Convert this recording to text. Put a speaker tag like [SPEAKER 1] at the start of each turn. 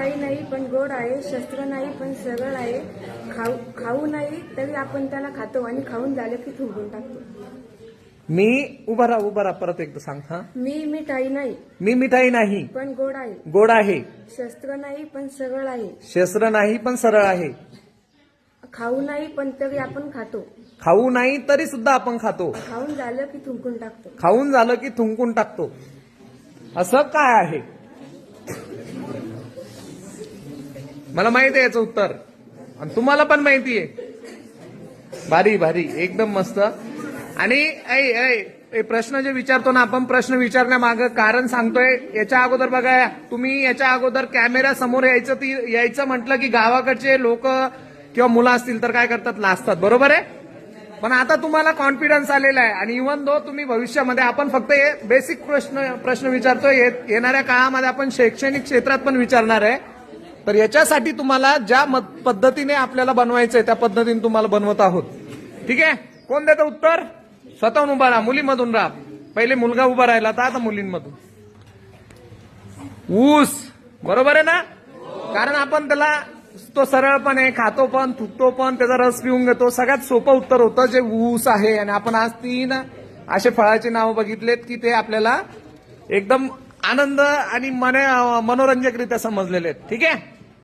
[SPEAKER 1] मिठाई नाही पण गोड आहे, शस्त्र नाही पण सरळ आहे, खाऊ नाही तरी आपण त्याला खातो आणि खाऊन झालं की थुंकून टाकतो.
[SPEAKER 2] मी उभा राहा परत एकदा सांग. हा,
[SPEAKER 1] मी मिठाई नाही
[SPEAKER 2] मी मिठाई नाही
[SPEAKER 1] पण गोड आहे,
[SPEAKER 2] गोड आहे,
[SPEAKER 1] शस्त्र नाही पण सरळ आहे,
[SPEAKER 2] शस्त्र नाही पण सरळ आहे,
[SPEAKER 1] खाऊ नाही पण तरी आपण खातो,
[SPEAKER 2] खाऊ नाही तरी सुद्धा आपण खातो,
[SPEAKER 1] खाऊन झालं की थुंकून टाकतो.
[SPEAKER 2] खाऊन झालं की थुंकून टाकतो. असं काय आहे? मला माहिती आहे याचं उत्तर आणि तुम्हाला पण माहिती आहे. भारी भारी, एकदम मस्त. आणि प्रश्न जे विचारतो ना आपण, प्रश्न विचारण्यामागं कारण सांगतोय. याच्या अगोदर बघा, तुम्ही याच्या अगोदर कॅमेरा समोर यायचं म्हटलं की गावाकडचे लोक किंवा मुलं असतील तर काय करतात, लाजतात, बरोबर आहे. पण आता तुम्हाला कॉन्फिडन्स आलेला आहे आणि इव्हन दो तुम्ही भविष्यामध्ये, आपण फक्त हे बेसिक प्रश्न विचारतोय, येणाऱ्या काळामध्ये आपण शैक्षणिक क्षेत्रात पण विचारणार आहे. तर याच्यासाठी तुम्हाला ज्या पद्धतीने आपल्याला बनवायचंय त्या पद्धतीने तुम्हाला बनवत आहोत. ठीक आहे, कोण देतं उत्तर? स्वतःहून उभा राहा, मुलीमधून राहा. पहिले मुलगा उभा राहिला तर आता मुलींमधून. ऊस, बरोबर आहे ना? कारण आपण त्याला, तो सरळ पण आहे, खातो पण, थुकतो पण, त्याचा रस पिऊन घेतो. सगळ्यात सोपं उत्तर होतं जे ऊस आहे. आणि आपण आज 3 असे फळाचे नाव बघितलेत की ते आपल्याला एकदम आनंद आणि मनोरंजकरित्या समजलेले आहेत. ठीक आहे.